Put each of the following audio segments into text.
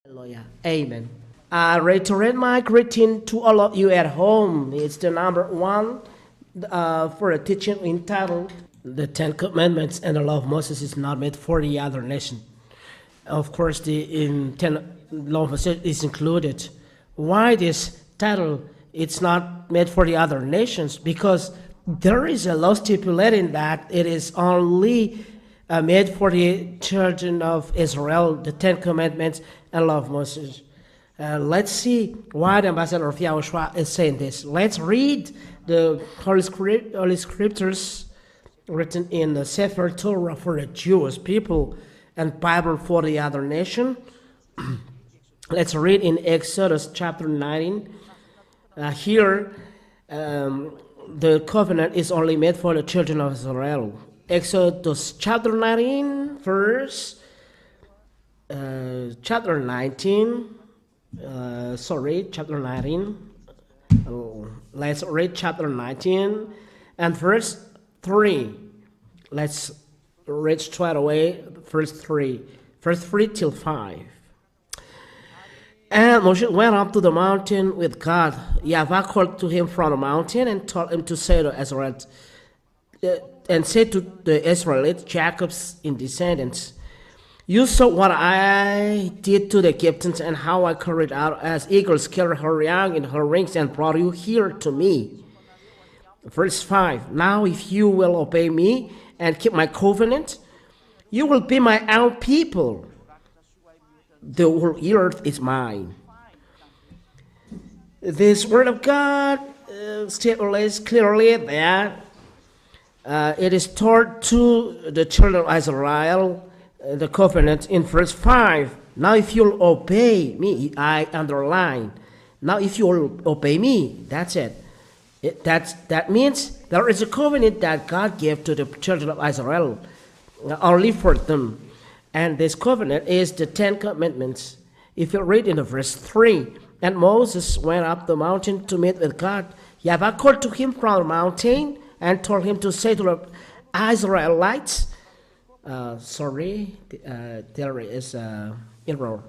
Hallelujah. Amen. I reiterate my greeting to all of you at home. It's the number one for a teaching entitled The Ten Commandments and the Law of Moses is not made for the other nation. Of course, Ten Law of Moses is included. Why this title? It's not made for the other nations because there is a law stipulating that it is only made for the children of Israel, the Ten Commandments and Law of Moses. Let's see why the ambassador of YAHOSHUAH is saying this. Let's read the Holy Scriptures written in the Sefer Torah for the Jewish people and Bible for the other nation. Let's read in Exodus chapter 19. Here, the covenant is only made for the children of Israel. Exodus chapter 19, verse chapter 19. Chapter 19. Let's read chapter 19 and verse 3. Let's read straight away verse 3 till 5. And Moshe went up to the mountain with God. Yahweh called to him from the mountain and told him to say to Israel, and said to the Israelites, Jacob's descendants, you saw what I did to the Egyptians and how I carried out as eagles carry her young in her wings and brought you here to me. Verse 5, now if you will obey me and keep my covenant, you will be my own people. The whole earth is mine. This word of God states clearly that it is taught to the children of Israel, the covenant in verse 5. Now if you'll obey me, I underline. Now if you'll obey me, that's it. That means there is a covenant that God gave to the children of Israel, only for them. And this covenant is the Ten Commandments. If you read in the verse 3, and Moses went up the mountain to meet with God. Yahweh called to him from the mountain and told him to say to the Israelites, there is an error.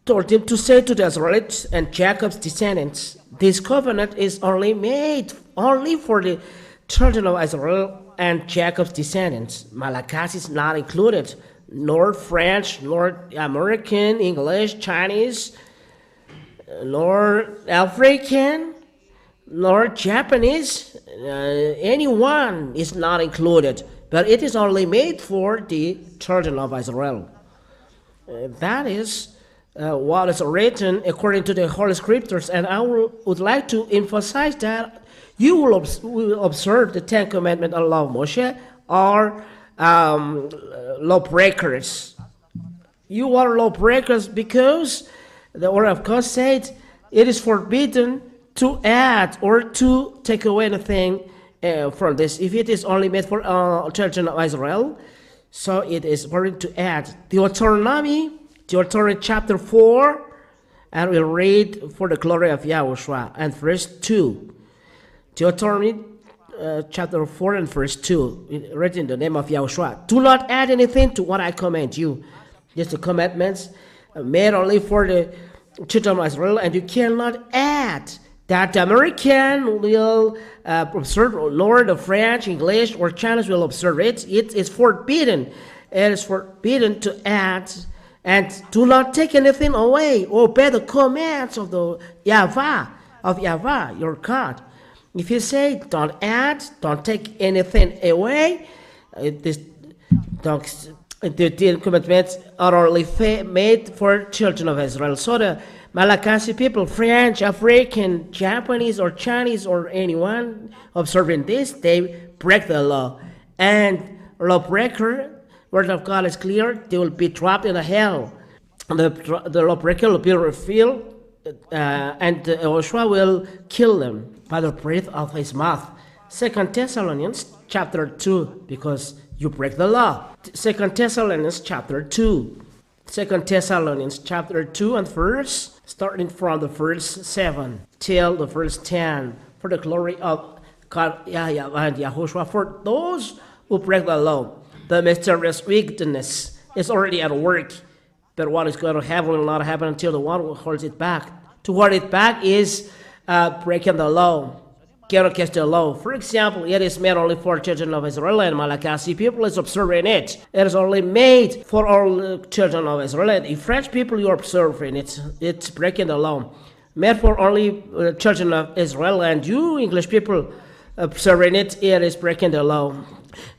Told him to say to the Israelites and Jacob's descendants, this covenant is only made only for the children of Israel and Jacob's descendants. Malagasy is not included, nor French, nor American, English, Chinese, nor African, nor Japanese. Anyone is not included, but it is only made for the children of Israel. That is what is written according to the Holy Scriptures, and I would like to emphasize that you will observe the Ten Commandments and Law of Moshe are lawbreakers. You are lawbreakers because the Word of God said it is forbidden to add or to take away anything from this. If it is only made for children of Israel, so it is forbidden to add. Deuteronomy chapter 4, and we'll read for the glory of YAHOSHUAH, and verse 2. Deuteronomy chapter 4 and verse 2, written in the name of YAHOSHUAH. Do not add anything to what I command you. Just the commandments made only for the children of Israel, and you cannot add. That the American will observe, nor the French, English, or Chinese will observe it. It is forbidden. It is forbidden to add, and do not take anything away. Obey the commands of the Yahweh, your God. If you say, don't add, don't take anything away, the Ten Commandments are only made for children of Israel. So the Malagasy people, French, African, Japanese, or Chinese, or anyone observing this, they break the law. And lawbreaker, word of God is clear, they will be dropped in the hell. The lawbreaker will be revealed, and Joshua will kill them by the breath of his mouth. 2 Thessalonians chapter 2, because you break the law. 2 Thessalonians chapter 2. 2 Thessalonians chapter 2 and verse, starting from the verse 7 till the verse 10. For the glory of God and YAHOSHUAH, for those who break the law, the mysterious wickedness is already at work. But what is going to happen will not happen until the one who holds it back. To hold it back is breaking the law, cannot catch the law. For example, it is made only for children of Israel and Malagasy people is observing it. It is only made for all children of Israel. And if French people you are observing it, it's breaking the law. Made for only children of Israel, and you English people observing it, it is breaking the law.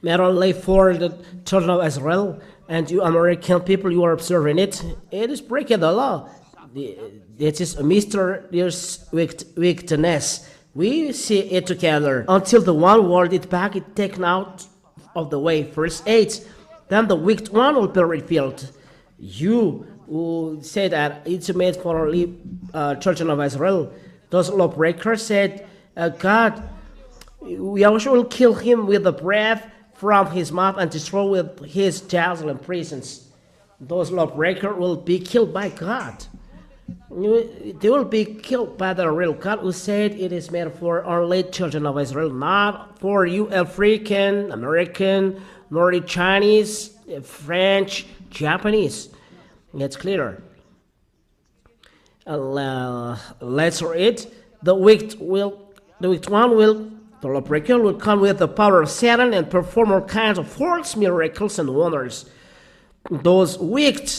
Made only for the children of Israel, and you American people you are observing it, it is breaking the law. It is a mysterious wickedness. We see it together until the one word it back is taken out of the way. Verse 8, then the wicked one will be revealed. You who say that it's made for only children of Israel, those lawbreakers said, God, YAHOSHUAH will kill him with the breath from his mouth and destroy with his jails and prisons. Those lawbreakers will be killed by God. They will be killed by the real God who said it is made for only children of Israel, not for you African, American, nor the Chinese, French, Japanese. It's clear. Let's read. The wicked one will, the lawbreaker will come with the power of Satan and perform all kinds of false miracles and wonders. Those wicked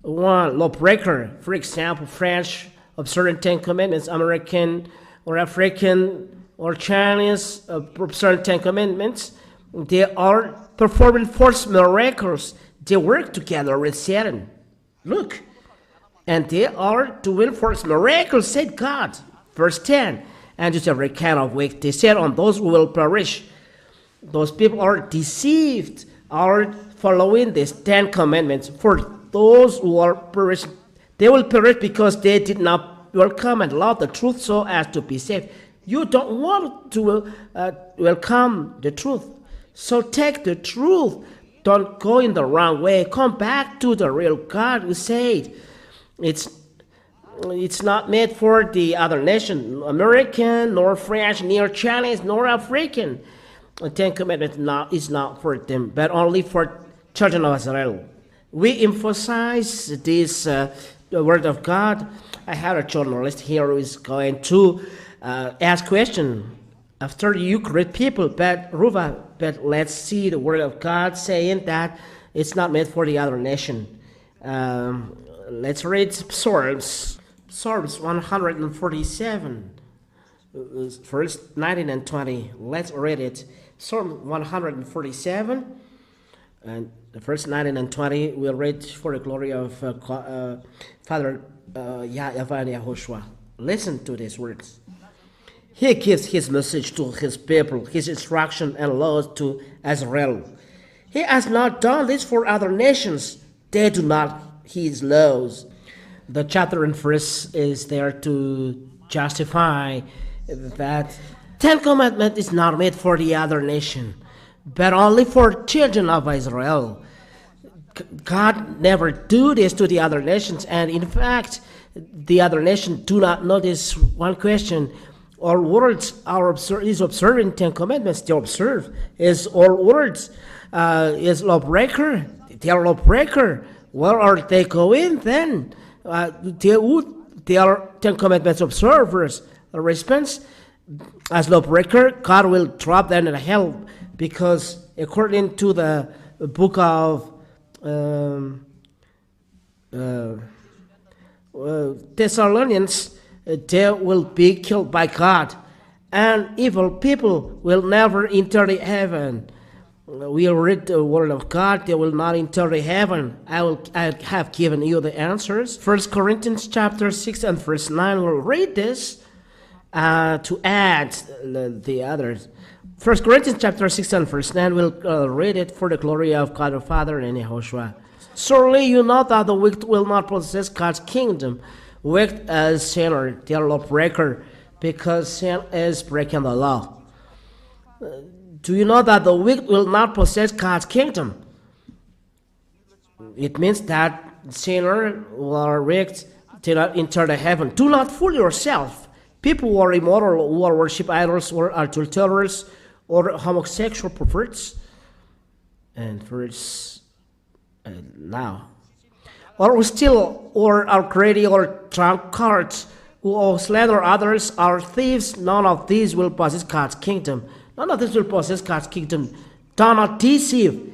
one lawbreaker, for example, French observing 10 Commandments, American or African or Chinese observing 10 Commandments, they are performing false miracles. They work together with Satan. Look, and they are doing false miracles, said God. Verse 10, and it's every kind of wicked. They said on those who will perish. Those people are deceived, are following these 10 Commandments. For those who are perished, they will perish because they did not welcome and love the truth so as to be saved. You don't want to welcome the truth, so take the truth. Don't go in the wrong way. Come back to the real God who said it's not made for the other nation, American, nor French, nor Chinese, nor African. The 10 Commandments is not for them, but only for children of Israel. We emphasize this word of God. I have a journalist here who is going to ask question after you correct people, but let's see the word of God saying that it's not made for the other nation. Let's read Psalms 147, verse 19 and 20. Let's read it. Psalm 147, and verse 19 and 20. We'll read for the glory of Father YAHOSHUAH. Listen to these words. He gives his message to his people, his instruction and laws to Israel. He has not done this for other nations. They do not his laws. The chapter and verse is there to justify that 10 Commandments is not made for the other nation, but only for children of Israel. God never do this to the other nations, and in fact, the other nations do not know this one question. Our words is observing 10 Commandments. They observe. Is our words is lawbreaker? They are lawbreaker. Where are they going then? They are 10 Commandments observers. The response, as lawbreaker, God will drop them in hell, because according to the book of Thessalonians, they will be killed by God, and evil people will never enter the heaven. We read the word of God, they will not enter the heaven. I have given you the answers. 1 Corinthians chapter 6 and verse 9, we'll read this to add the others. 1 Corinthians chapter 6 and verse 9, we'll read it for the glory of God the Father and YAHOSHUAH. Surely you know that the wicked will not possess God's kingdom. Wicked as sinner, they are lawbreaker, because sin is breaking the law. Do you know that the wicked will not possess God's kingdom? It means that sinner who are wicked do not enter the heaven. Do not fool yourself. People who are immoral, who are worship idols, or adulterers, or homosexual perverts. And verse now. or who steal, or are greedy, or drunkards, who slander others, are thieves, none of these will possess God's kingdom. None of these will possess God's kingdom. Do not deceive.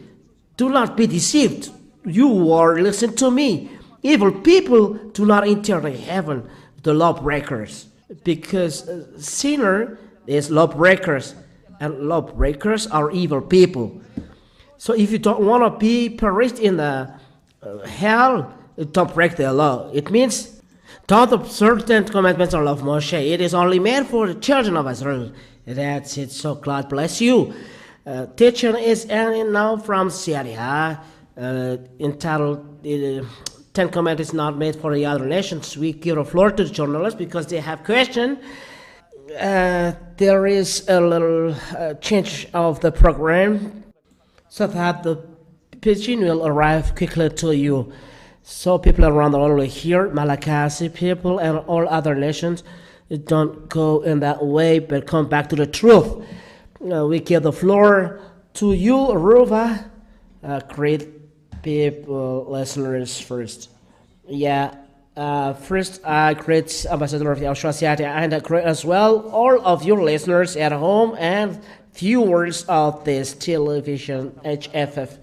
Do not be deceived. You are, listen to me. Evil people do not enter heaven, the lawbreakers, because sinner is lawbreakers, and lawbreakers are evil people. So if you don't want to be perished in the hell, don't break the law. It means don't observe the commandments of Moshe. It is only made for the children of Israel. That's it. So God bless you. Teaching is ending now from Syria, entitled Ten Commandments Not Made for the Other Nations. We give the floor to the journalists because they have questions. There is a little change of the program so that the pigeon will arrive quickly to you. So people around the world will hear, Malagasy people and all other nations, don't go in that way, but come back to the truth. We give the floor to you, Aruba. Great people, listeners first. First, I greet Ambassador of YAHOSHUAH, and I greet as well all of your listeners at home and viewers of this television HFF.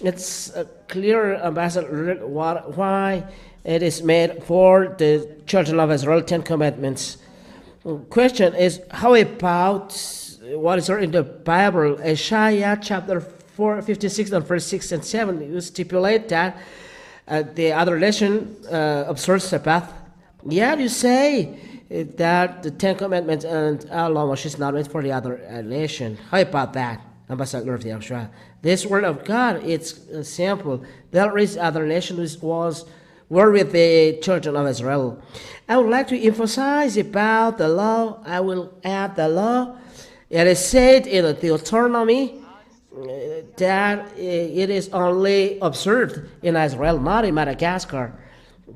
It's clear, Ambassador, why it is made for the children of Israel, 10 Commandments. Question is, how about what is in the Bible? Isaiah chapter 56 and verse 6 and 7, you stipulate that the other nation observes Sabbath. Yet you say that the 10 Commandments and law is not meant for the other nation. How about that, Ambassador of YAHOSHUAH? This word of God, it's simple. There is other nation which were with the children of Israel. I would like to emphasize about the law. I will add the law. It is said in the Deuteronomy that it is only observed in Israel, not in Madagascar.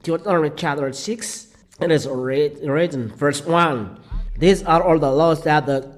Deuteronomy chapter 6, it is written, verse 1. These are all the laws that the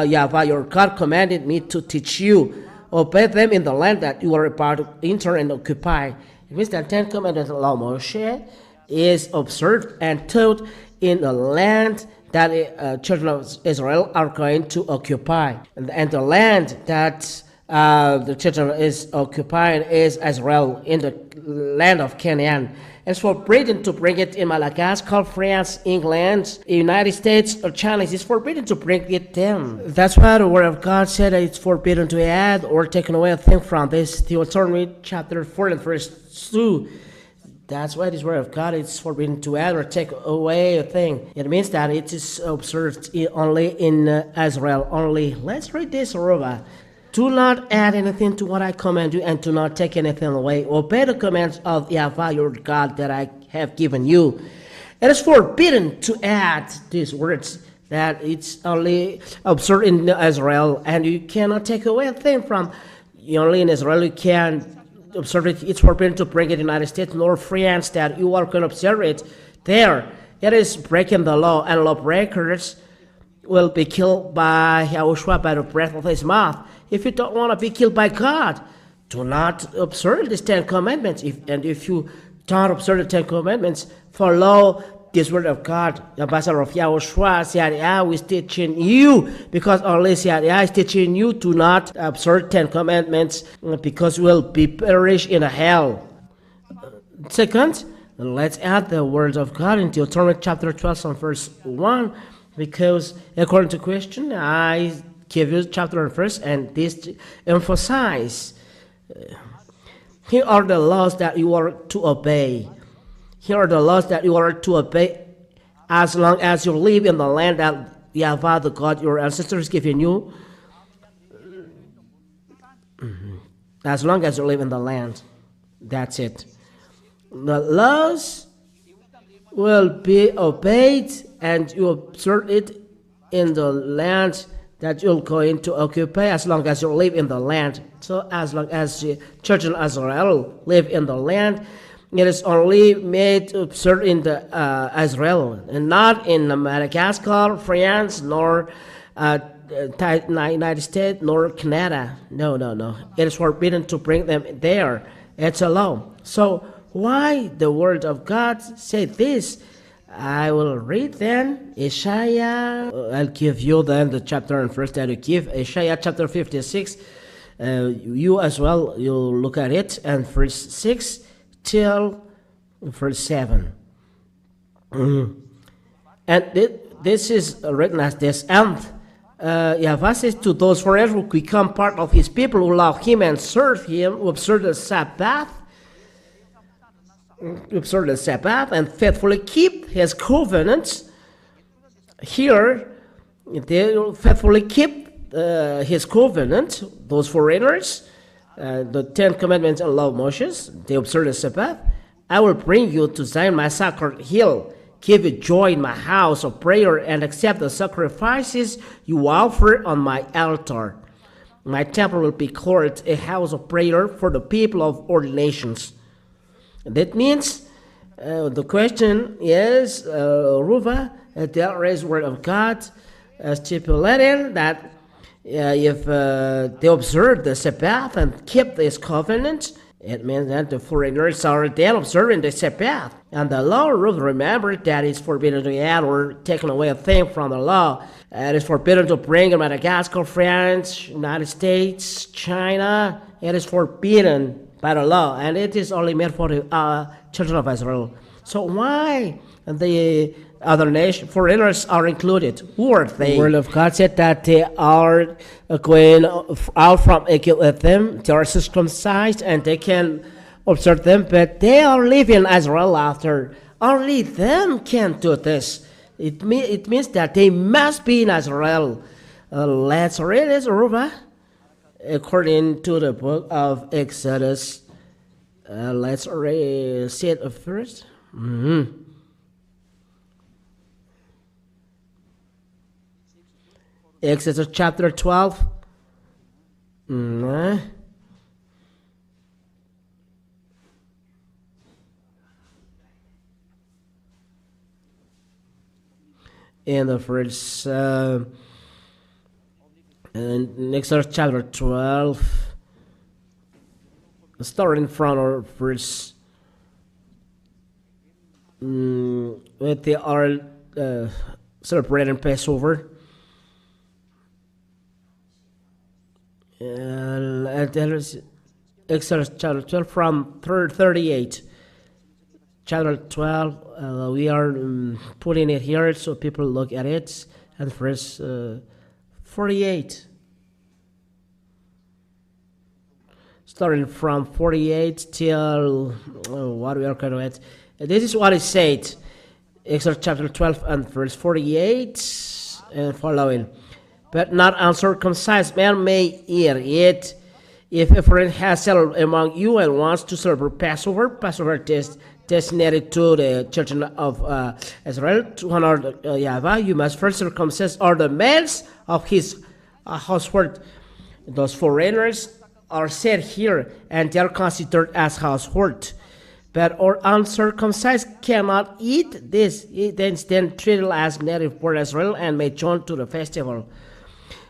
Yahweh your God commanded me to teach you. Obey them in the land that you are about to enter and occupy. It means that 10 Commandments of law Moshe is observed and taught in the land that children of Israel are going to occupy. And the land that the children is occupying is Israel, in the land of Canaan. It's forbidden to bring it in Madagascar, France, England, United States, or China. It's forbidden to bring it in. That's why the word of God said that it's forbidden to add or take away a thing from this. Deuteronomy chapter 4 and verse 2. That's why this word of God is forbidden to add or take away a thing. It means that it is observed only in Israel only. Let's read this, Aruba. Do not add anything to what I command you, and do not take anything away. Obey the commands of Yahweh your God that I have given you. It is forbidden to add these words, that it's only observed in Israel, and you cannot take away a thing from only in Israel. You can observe it. It's forbidden to bring it in the United States nor France, that you are going to observe it there. It is breaking the law, and lawbreakers will be killed by YAHOSHUAH by the breath of his mouth. If you don't want to be killed by God, do not observe these 10 Commandments. If you don't observe the 10 Commandments, follow this word of God. The ambassador of YAHOSHUAH, Syria, is teaching you, because only Syria is teaching you to not observe 10 Commandments, because you will be perished in a hell. Second, let's add the words of God in Deuteronomy chapter 12 and verse 1, because according to question, I give you chapter and verse, and this emphasize. Here are the laws that you are to obey. Here are the laws that you are to obey as long as you live in the land that Yahweh, the God, your ancestors given you. As long as you live in the land. That's it. The laws will be obeyed, and you observe it in the land that you're going to occupy, as long as you live in the land. So as long as the children of Israel live in the land, it is only made to observe in the Israel, and not in Madagascar, France, nor United States, nor Canada. No. It is forbidden to bring them there. It's a law. So why the word of God said this. I will read then Isaiah. I'll give you then the chapter and verse that you give. Isaiah chapter 56. You as well, you'll look at it, and verse 6 till verse 7. And this is written as this. And Yahweh says to those forever who become part of his people, who love him and serve him, who observe the Sabbath, and faithfully keep his covenants. Here, they faithfully keep his covenant, those foreigners, the 10 commandments and law of Moses, they observe the Sabbath. I will bring you to Zion, my sacred hill, give you joy in my house of prayer, and accept the sacrifices you offer on my altar. My temple will be called a house of prayer for the people of all nations. That means the question is, Ruva, there is word of God stipulating that if they observe the Sabbath and keep this covenant, it means that the foreigners are then observing the Sabbath. And the law rules, remember that it's forbidden to add or take away a thing from the law. It is forbidden to bring in Madagascar, France, United States, China. It is forbidden by the law, and it is only meant for the children of Israel. So why the other nations, foreigners, are included? Who are they? The word of God said that they are going out from Egypt with them. They are circumcised and they can observe them, but they are living in Israel after. Only them can do this. It means that they must be in Israel. Let's read this, Ruba. According to the book of Exodus, let's see it first. Exodus chapter 12. In the first in Exodus chapter 12, starting from our verse, when they are celebrating Passover. Exodus chapter 12 from 38. Chapter 12, we are putting it here so people look at it, and verse 48. Starting from 48 till what we are going to at. This is what it said. Exodus chapter 12 and verse 48 and following. But not uncircumcised man may eat it. If a friend has settled among you and wants to celebrate Passover is designated to the children of Israel, to honor Yahweh, you must first circumcise all the males of his household. Those foreigners are said here, and they are considered as household. But or uncircumcised cannot eat this. They instead treated as native born Israel and may join to the festival.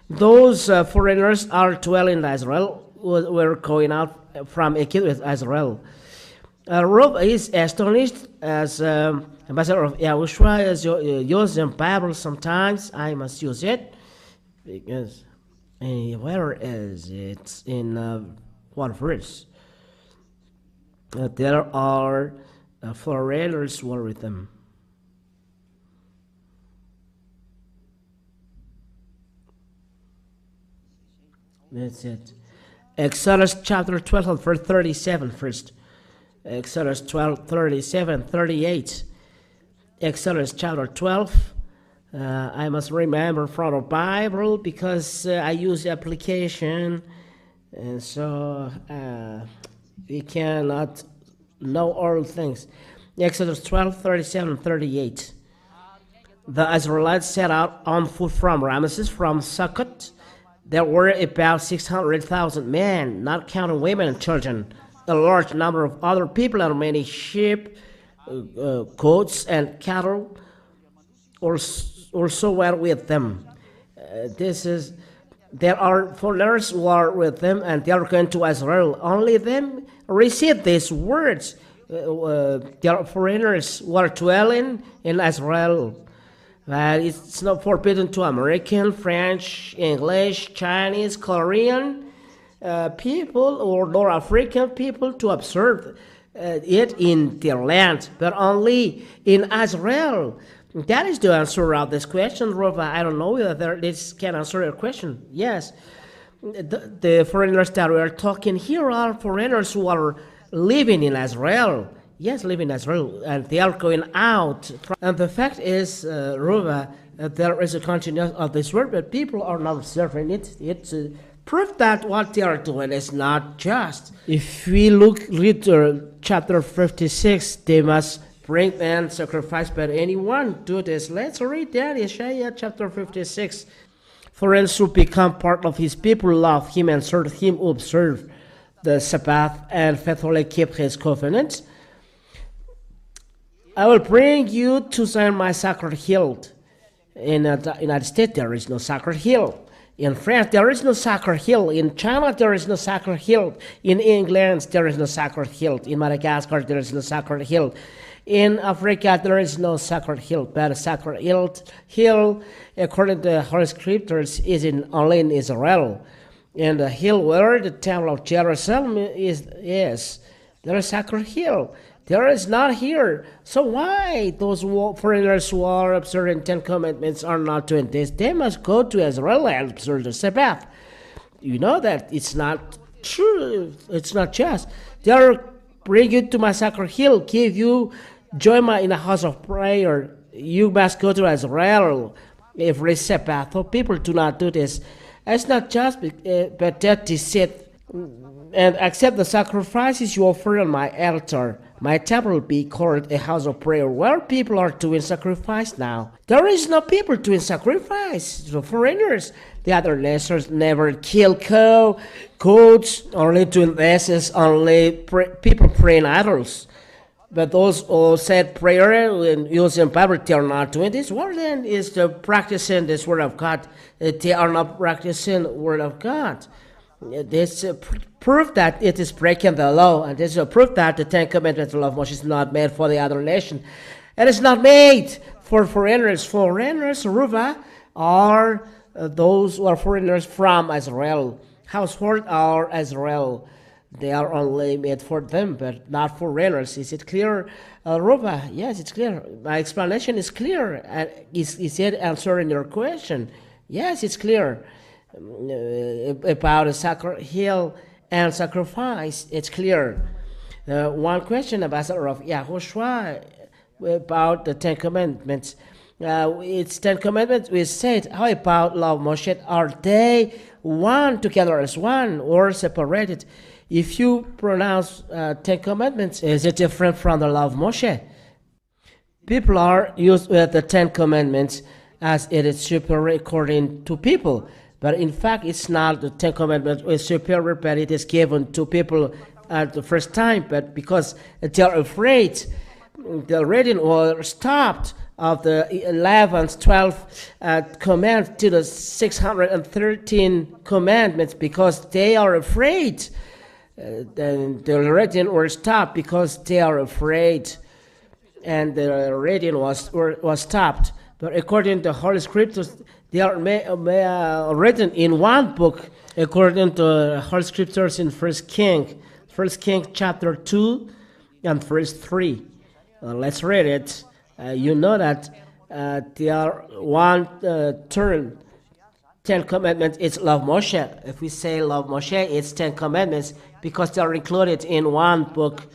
Those foreigners are dwelling in Israel, were going out from Egypt with Israel. Rob is astonished as ambassador of YAHOSHUAH is used in Bible sometimes. I must use it because where is it in what verse? There are foreigners who are with them. That's it. Exodus chapter 12 verse 37 first. Exodus 12, 37, 38. Exodus chapter 12. I must remember from the Bible because I use the application, and so we cannot know all things. Exodus 12, 37, 38. The Israelites set out on foot from Ramesses, from Succoth. There were about 600,000 men, not counting women and children, a large number of other people, and many sheep, goats, and cattle also were with them. There are foreigners who are with them, and they are going to Israel. Only them receive these words. there are foreigners who are dwelling in Israel. It's not forbidden to American, French, English, Chinese, Korean people or North African people to observe it in their land, but only in Israel. That is the answer of this question, Rova. I don't know whether this can answer your question. Yes, the foreigners that we are talking here are foreigners who are living in Israel. Yes, living in Israel, and they are going out. And the fact is, Rova, there is a continuation of this word, but people are not observing it. It's proof that what they are doing is not just. If we read chapter 56, they must bring and sacrifice, but anyone do this. Let's read that, Isaiah chapter 56. For else to become part of his people, love him and serve him, who observe the Sabbath and faithfully keep his covenant. I will bring you to Zion, my sacred hill. In the United States, there is no sacred hill. In France, there is no sacred hill. In China, there is no sacred hill. In England, there is no sacred hill. In Madagascar, there is no sacred hill. In Africa, there is no sacred hill. But a sacred hill, according to the Holy Scriptures, is only in Israel. And the hill where the temple of Jerusalem is, there is a sacred hill. There is not here. So why those foreigners who are observing 10 Commandments are not doing this? They must go to Israel and observe the Sabbath. You know that it's not true. It's not just. They are bring you to my sacred hill, give you join me in a house of prayer. You must go to Israel every Sabbath. So people do not do this. It's not just, but that is said, and accept the sacrifices you offer on my altar. My temple will be called a house of prayer where people are doing sacrifice now. There is no people doing sacrifice. The foreigners, the other nations never kill goats, only doing this, only people praying idols. But those who said prayer and using Bible, they are not doing this. What then is the practicing this word of God? They are not practicing word of God. This proof that it is breaking the law, and this is a proof that the 10 Commandments of Moshe is not made for the other nation. It is not made for foreigners. Foreigners, Ruva, are those who are foreigners from Israel. Household are Israel. They are only made for them, but not for foreigners. Is it clear, Ruva? Yes, it's clear. My explanation is clear. And is it answering your question? Yes, it's clear. About a sacred hill and sacrifice, it's clear. One question, Ambassador of YAHOSHUAH, about the 10 Commandments. It's 10 Commandments we said. How about law of Moshe? Are they one together as one or separated? If you pronounce 10 Commandments, is it different from the law of Moshe? People are used with the 10 Commandments as it is superior according to people. But in fact, it's not the 10 Commandments is superior, but it is given to people at the first time. But because they are afraid, the reading was stopped of the 11th, 12th command to the 613 commandments because they are afraid. Then the reading was stopped because they are afraid, and the reading was stopped. But according to the Holy Scriptures, they are written in one book, according to Holy Scriptures in 1 King chapter 2 and verse 3. Let's read it. You know that they are one term. 10 Commandments, it's love Moshe. If we say love Moshe, it's 10 Commandments because they are included in one book.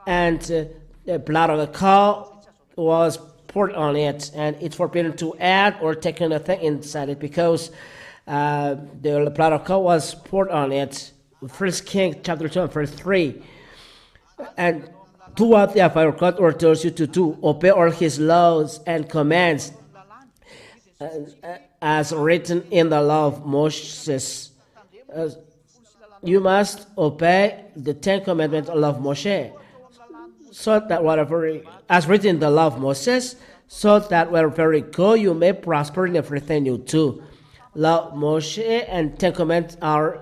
And the blood of the cow was poured on it, and it's forbidden to add or take anything inside it because the blood of cow was poured on it. 1 King chapter 2 verse 3. And do what therefore God orders you to do, obey all his laws and commands as written in the law of Moses. You must obey the 10 Commandments of Moshe, so that whatever, as written in the law of Moses, so that wherever you go, you may prosper in everything you do. Law of Moshe and 10 Commandments are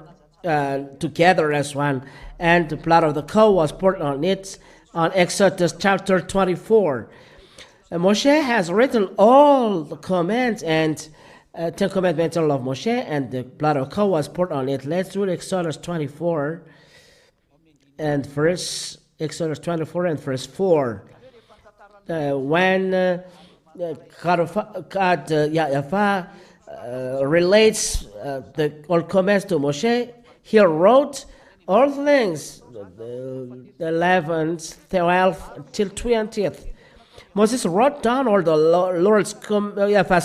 together as one, and the blood of the cow was poured on it on Exodus chapter 24. Moshe has written all the commands and Ten Commandments of Moshe, and the blood of cow was poured on it. Let's read Exodus 24 and Exodus 24 and verse 4. When Yahweh relates the all commands to Moshe, he wrote all things, the 11th, 12th, till 20th. Moses wrote down all the Lord's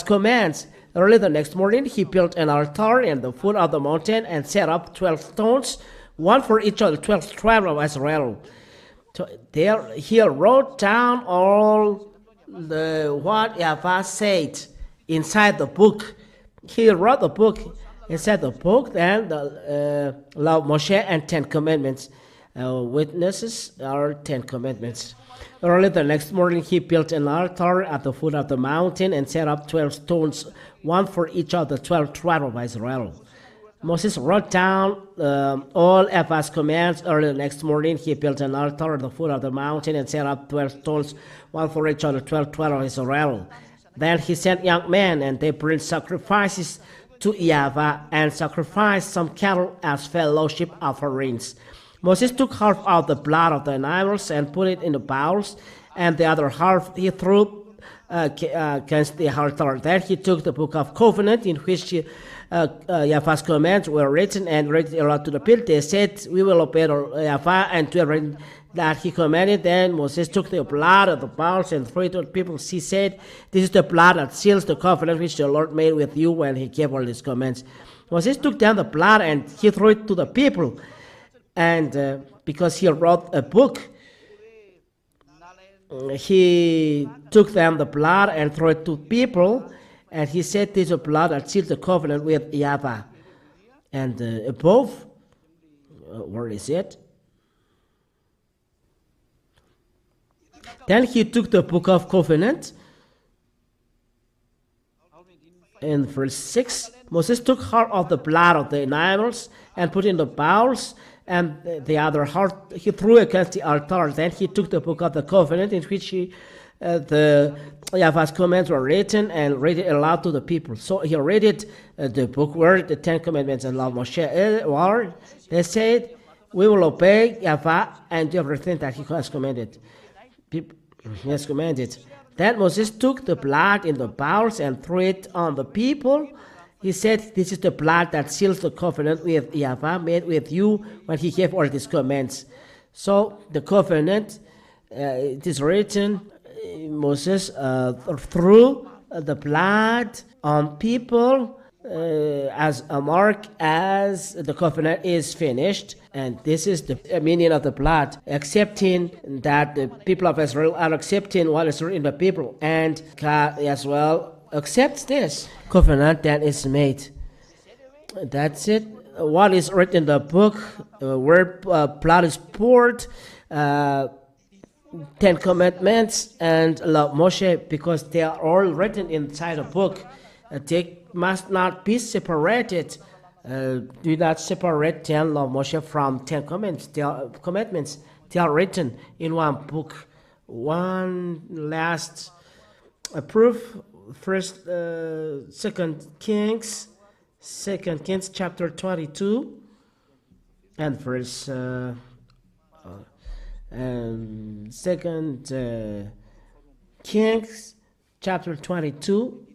commands. Early the next morning, he built an altar in the foot of the mountain and set up 12 stones, one for each of the 12 tribes of Israel. So there, he wrote down all what Yahweh said inside the book. He wrote the book inside the book, then the law of Moshe and 10 commandments. Witnesses are 10 commandments. Early the next morning, he built an altar at the foot of the mountain and set up 12 stones, one for each of the 12 tribes of Israel. Moses wrote down all Yahweh's commands. Early the next morning, he built an altar at the foot of the mountain and set up 12 stones, one for each of the 12 tribes of Israel. Then he sent young men, and they bring sacrifices to Yahweh and sacrificed some cattle as fellowship offerings. Moses took half of the blood of the animals and put it in the bowls, and the other half he threw against the altar. Then he took the book of covenant in which Yahweh's commands were written and read it aloud to the people. They said, "We will obey Yahweh and do everything that he commanded." Then Moses took the blood of the bowls and threw it to the people. He said, "This is the blood that seals the covenant which the Lord made with you when he gave all his commands." Moses took down the blood and he threw it to the people. And because he wrote a book, he took down the blood and threw it to people. And he said, "This is the blood that seals the covenant with Yahweh." And above, where is it? Then he took the book of covenant. In verse 6, Moses took half of the blood of the animals and put in the bowls, and the other half he threw against the altar. Then he took the book of the covenant in which the Yahweh's commands were written and read it aloud to the people. So he read it, the book where the 10 commandments and law of Moshe were. They said, "We will obey Yahweh and do everything that he has commanded." He has commanded. Then Moses took the blood in the bowls and threw it on the people. He said, "This is the blood that seals the covenant with Yahweh made with you when he gave all his commands." So the covenant, it is written, Moses threw the blood on people as a mark as the covenant is finished. And this is the meaning of the blood, accepting that the people of Israel are accepting what is written in the people, and God as well accepts this covenant that is made. That's it. What is written in the book, where blood is poured, 10 commandments and law of Moshe, because they are all written inside a book. They must not be separated. Do not separate 10 law of Moshe from 10 commandments. They are written in one book. One last proof. Second Kings chapter 22 and verse Second Kings chapter 22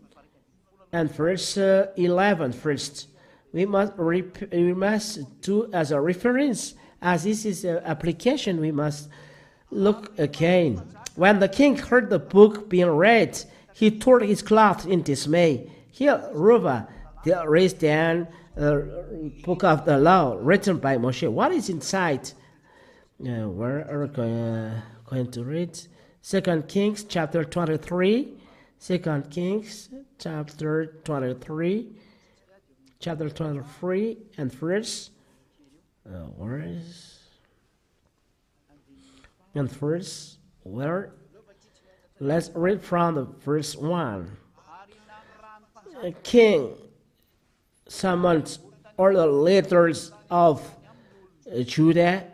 and verse 11 first. We must do as a reference, as this is an application. We must look again. When the king heard the book being read, he tore his cloth in dismay. Here, Ruva, the raised down book of the law written by Moshe. What is inside? Where are we going to read? 2 Kings chapter 23. 2 Kings chapter 23. Chapter 23 and verse. Where is? And verse where? Let's read from the verse 1. A king summoned all the leaders of Judah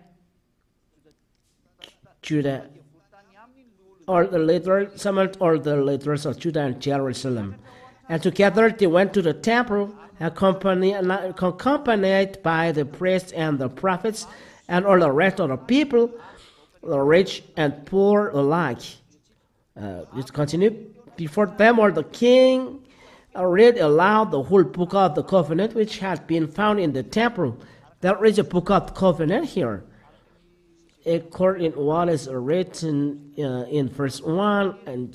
Judah, or the later summoned all the leaders of Judah and Jerusalem. And together they went to the temple, accompanied by the priests and the prophets and all the rest of the people, the rich and poor alike. It continued. Before them all the king read aloud the whole book of the covenant which had been found in the temple. There is a book of the covenant here. According to what is written in verse 1 and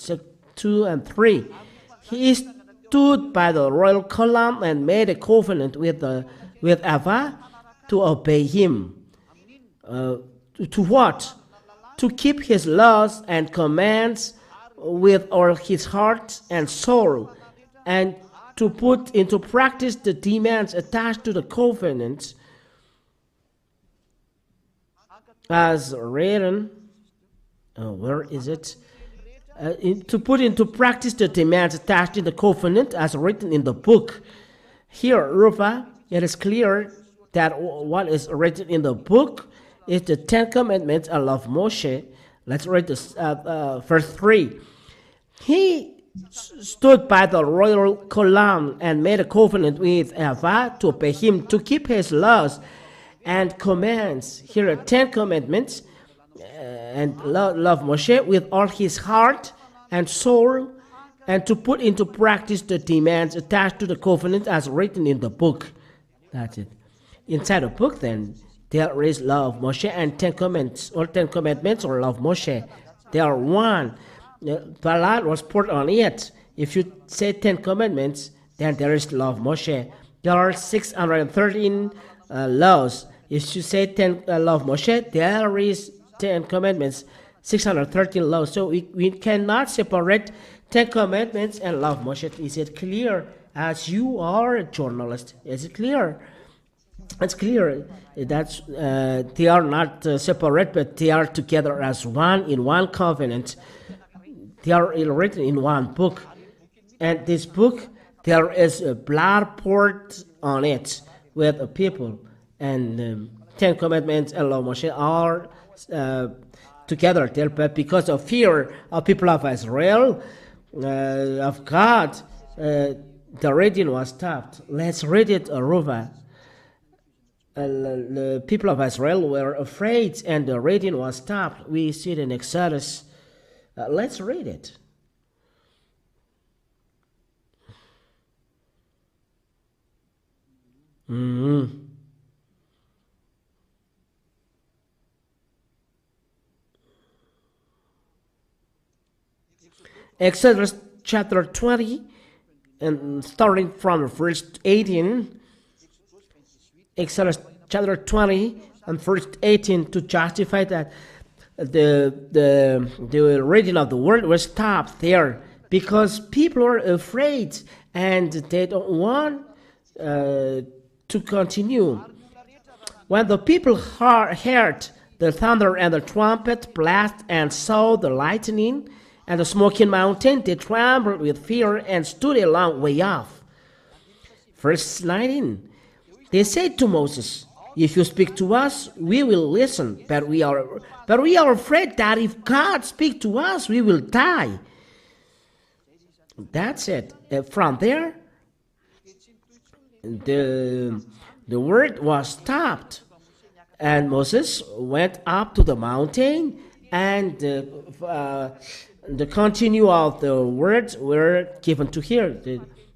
2 and 3. He stood by the royal column and made a covenant with Ava to obey him. To what? To keep his laws and commands with all his heart and soul, and to put into practice the demands attached to the covenant as written. Where is it? To put into practice the demands attached to the covenant as written in the book. Here, Rufa, it is clear that what is written in the book is the Ten Commandments and law of Moshe. Let's read this, verse 3. He stood by the royal column and made a covenant with Ava to obey him, to keep his laws and commands. Here are 10 commandments and love Moshe with all his heart and soul, and to put into practice the demands attached to the covenant as written in the book. That's it. Inside the book, then, there is love Moshe and 10 commandments, or 10 commandments, or love Moshe. They are one. Blood was poured on it. If you say 10 commandments, then there is love Moshe. There are 613 laws. If you say 10 love Moshe, there is 10 commandments, 613 laws. So we cannot separate 10 commandments and love Moshe. Is it clear? As you are a journalist, is it clear? It's clear that they are not separate, but they are together as one in one covenant. They are written in one book. And this book, there is a blood poured on it with the people. And 10 commandments and law of Moshe are together there. But because of fear of people of Israel, of God, the reading was stopped. Let's read it, Ruva. The people of Israel were afraid and the reading was stopped. We see it in Exodus. Let's read it. Exodus chapter 20, and starting from verse 18. Exodus chapter 20 and verse 18, to justify that the reading of the word was stopped there because people are afraid and they don't want to continue. When the people heard the thunder and the trumpet blast and saw the lightning and the smoking mountain, they trembled with fear and stood a long way off. Verse 19. They said to Moses, "If you speak to us, we will listen. But we are afraid that if God speaks to us, we will die." That's it. From there, the word was stopped, and Moses went up to the mountain, and the continue of the words were given to hear.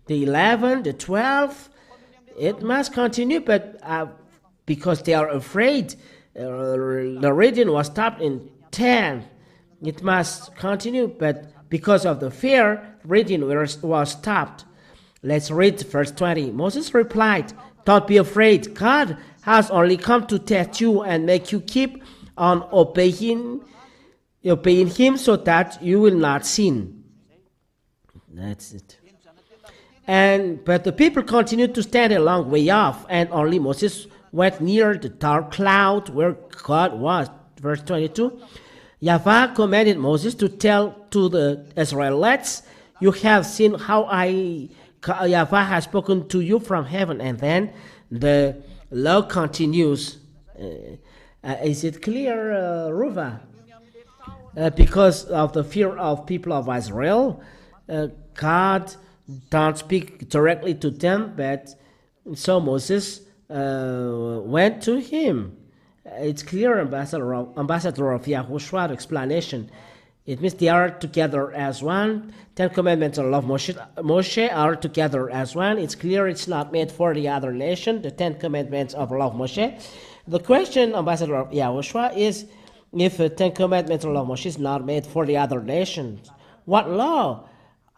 The 11, the 12. It must continue, but because they are afraid, the reading was stopped in 10. It must continue, but because of the fear, reading was stopped. Let's read verse 20. Moses replied, "Don't be afraid. God has only come to test you and make you keep on obeying him so that you will not sin." That's it. But the people continued to stand a long way off, and only Moses went near the dark cloud where God was. Verse 22. Yahweh commanded Moses to tell to the Israelites, "You have seen how Yahweh has spoken to you from heaven." And then the law continues. Is it clear, Ruva? Because of the fear of people of Israel, God don't speak directly to them, but so Moses went to him. It's clear, ambassador of YAHOSHUAH explanation. It means they are together as one. Ten Commandments of love Moshe are together as one. It's clear it's not made for the other nation, the Ten Commandments of love Moshe. The question, ambassador of YAHOSHUAH, is if the Ten Commandments of love Moshe is not made for the other nations, what law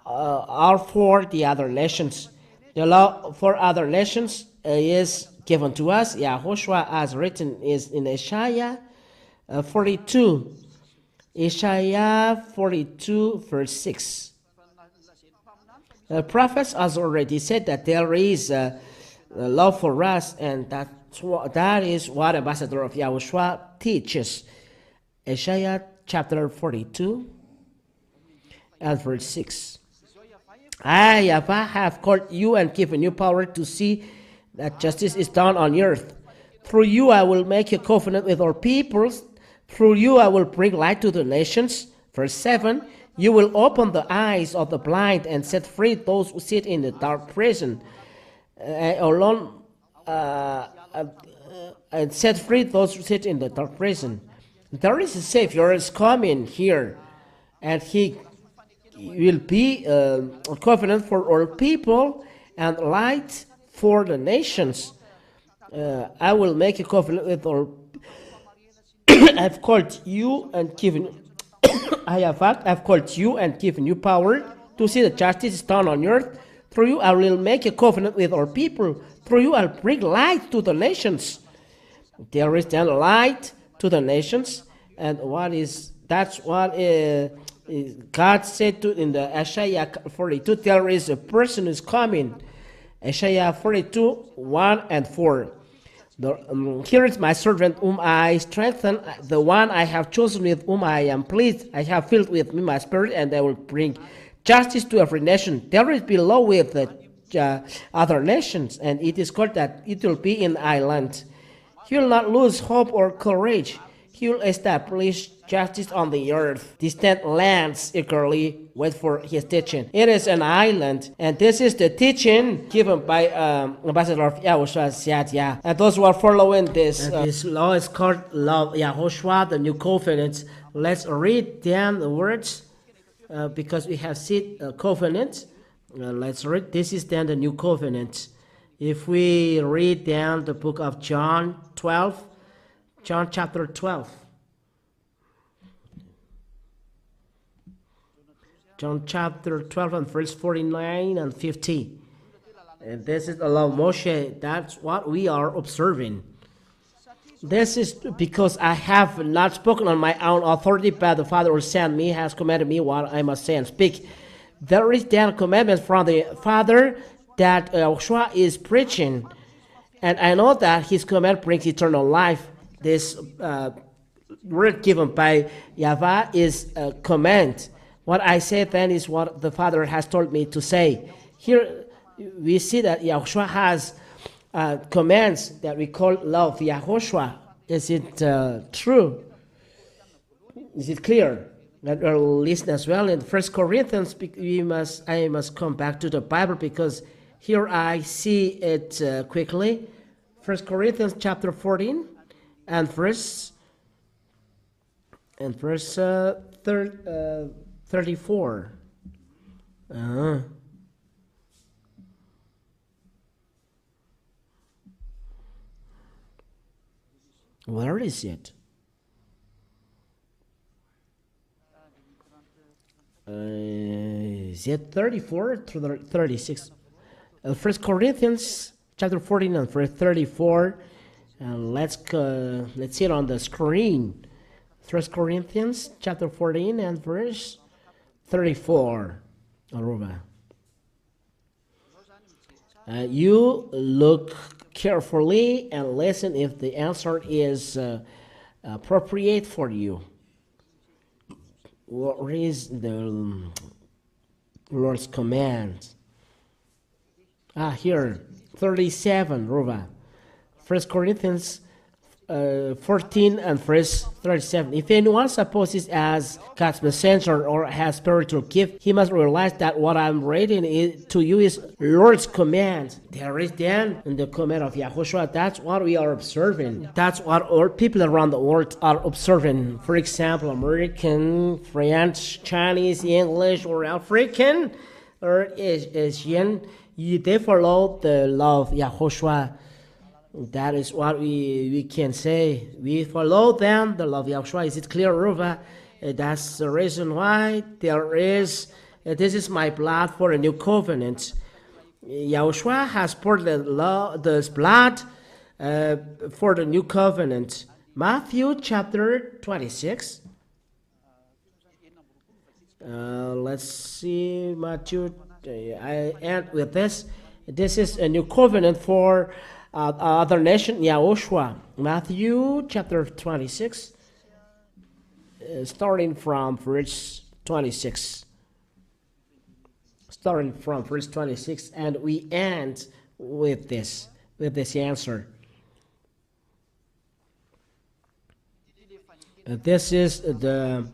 are for the other nations? The law for other nations is given to us. YAHOSHUAH, as written, is in Isaiah 42. Isaiah 42, verse 6. The prophets has already said that there is a love for us, and that is what ambassador of YAHOSHUAH teaches. Isaiah chapter 42 and verse 6. I, Yahweh, have called you and given you power to see that justice is done on earth. Through you I will make a covenant with our peoples. Through you I will bring light to the nations. Verse 7. You will open the eyes of the blind and set free those who sit in the dark prison. And set free those who sit in the dark prison. There is a Savior is coming here, and he will be a covenant for all people and light for the nations. I will make a covenant with all. I've called you and given. I've called you and given you power to see that justice is done on earth. Through you I will make a covenant with our people. Through you I'll bring light to the nations. There is then light to the nations, and that's what God said to in the Isaiah 42. There is a person who's coming. Isaiah 42, 1 and 4. Here is my servant whom I strengthen, the one I have chosen with whom I am pleased. I have filled with me my spirit, and I will bring justice to every nation. There is below with the other nations, and it is called that it will be in island. He will not lose hope or courage. He will establish justice on the earth. Distant lands eagerly wait for his teaching. It is an island, and this is the teaching given by Ambassador of YAHOSHUAH Sadia. And those who are following this, this law is called Law of YAHOSHUAH, the New Covenant. Let's read down the words because we have seen covenant. Let's read. This is then the New Covenant. If we read down the book of John 12, John chapter 12. John chapter 12 and verse 49 and 50. And this is the law of Moshe. That's what we are observing. This is because I have not spoken on my own authority, but the Father who sent me has commanded me what I must say and speak. There is then a commandment from the Father that YAHOSHUAH is preaching. And I know that his command brings eternal life. This word given by Yahweh is a command. What I say then is what the Father has told me to say. Here we see that YAHOSHUAH has commands that we call law of YAHOSHUAH. Is it true? Is it clear? That we'll listen as well. In 1 Corinthians, I must come back to the Bible because here I see it quickly. 1 Corinthians chapter 14 and verse 34. Where is it? Is it 34 to 36? 1 Corinthians chapter 14 and verse 34. Let's see it on the screen. 1 Corinthians chapter 14 and verse 34. Aruba. You look carefully and listen if the answer is appropriate for you. What is the Lord's command? Here, 37, Ruba. 1 Corinthians 14 and verse 37. If anyone supposes as God's messenger or has spiritual gift, he must realize that what I'm reading to you is Lord's command. There is then in the command of Yahushua. That's what we are observing. That's what all people around the world are observing. For example, American, French, Chinese, English, or African, or Asian, they follow the law of Yahushua. That is what we can say. We follow them, the law of Yahushua. Is it clear, Ruva? That's the reason why there is, this is my blood for a new covenant. Yahushua has poured the blood for the new covenant. Matthew chapter 26. Let's see, Matthew. I end with this. This is a new covenant for other nation, YAHOSHUAH. Matthew chapter 26, starting from verse 26. Starting from verse 26, and we end with this answer. This is the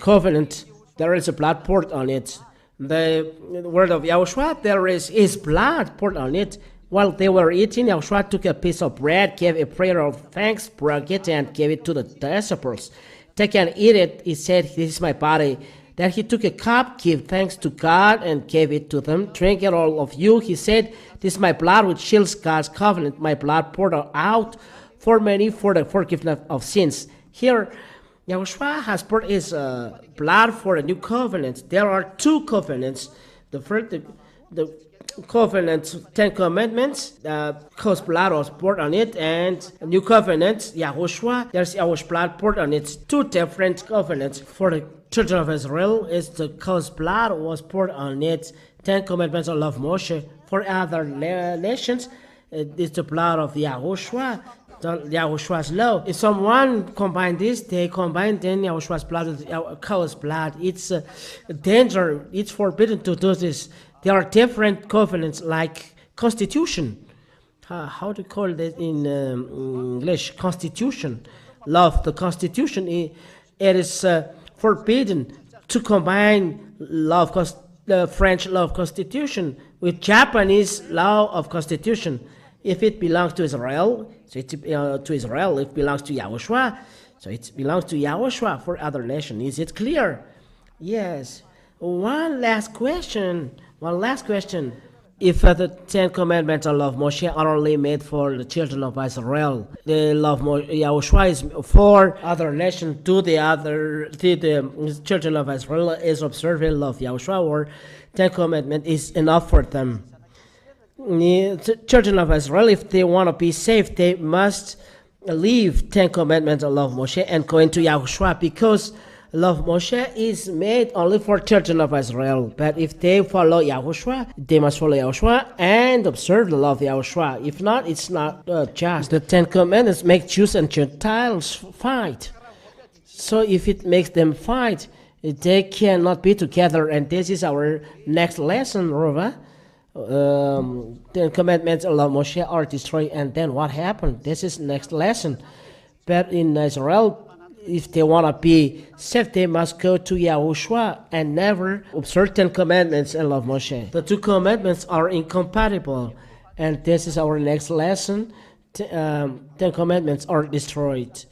covenant. There is a blood poured on it. The word of Yahushua, there is his blood poured on it. While they were eating, Yahushua took a piece of bread, gave a prayer of thanks, broke it, and gave it to the disciples. Take and eat it, he said, this is my body. Then he took a cup, gave thanks to God, and gave it to them. Drink it, all of you, he said, this is my blood which shields God's covenant, my blood poured out for many for the forgiveness of sins. Here, Yahushua has poured his blood for a new covenant. There are two covenants. The first, the covenant, 10 commandments, God's blood was poured on it, and a new covenant, Yahushua, there's Yahushua blood poured on it. Two different covenants. For the children of Israel, it's the God's blood was poured on it. 10 commandments of love Moshe. For other nations, it's the blood of Yahushua. Yahushua's law. If someone combine this, they combine then Yahushua's blood with God's blood. It's a danger. It's forbidden to do this. There are different covenants like constitution. How do you call that in English? Constitution. Love. The constitution. It is forbidden to combine the French law of constitution with Japanese law of constitution. If it belongs to Israel, so it's to Israel. If it belongs to Yahushua, so it belongs to Yahushua for other nations. Is it clear? Yes. One last question. If the 10 commandments of love Moshe are only made for the children of Israel, the love Yahushua is for other nations. The children of Israel is observing love Yahushua, or 10 commandments is enough for them. The children of Israel, if they want to be saved, they must leave 10 commandments of love Moshe and go into Yahushua, because love Moshe is made only for children of Israel. But if they follow Yahushua, they must follow Yahushua and observe the law of Yahushua. If not, it's not just. The 10 commandments make Jews and Gentiles fight. So if it makes them fight, they cannot be together. And this is our next lesson, Rova. 10 commandments of Moshe are destroyed, and then what happened? This is next lesson. But in Israel, if they want to be saved, they must go to Yahushua and never observe 10 commandments and love Moshe. The two commandments are incompatible, and this is our next lesson. 10 commandments are destroyed.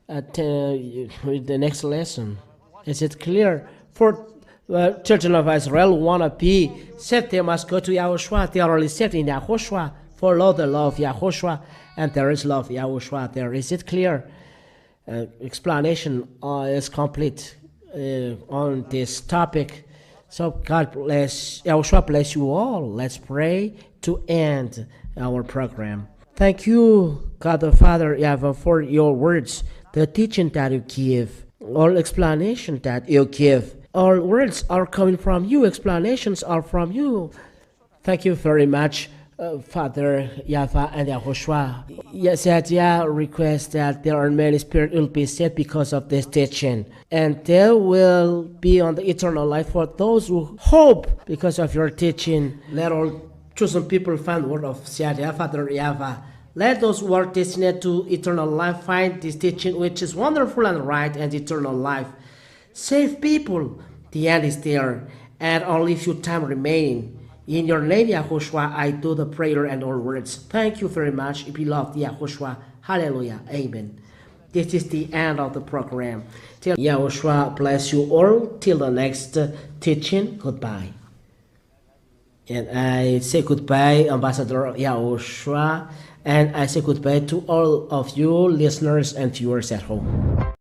The next lesson. Is it clear? For children of Israel want to be saved, they must go to Yahushua. They are only saved in Yahushua. Follow the law of Yahushua, and there is love of Yahushua there. Is it clear? Explanation is complete on this topic. So God bless, Yahushua bless you all. Let's pray to end our program. Thank you, God the Father, Yahweh, for your words, the teaching that you give, all explanation that you give. All words are coming from you, explanations are from you. Thank you very much, Father Yahweh and Yahushua. Yes, Yah request that there are many spirits will be saved because of this teaching, and there will be on the eternal life for those who hope because of your teaching. Let all chosen people find the word of Yah, Father Yahweh. Let those who are destined to eternal life find this teaching which is wonderful and right and eternal life. Save people, the end is there, and only few time remaining. In your name, Yahushua, I do the prayer and all words. Thank you very much, beloved Yahushua. Hallelujah. Amen. This is the end of the program. Till Yahushua bless you all. Till the next teaching. Goodbye. And I say goodbye, Ambassador Yahushua. And I say goodbye to all of you listeners and viewers at home.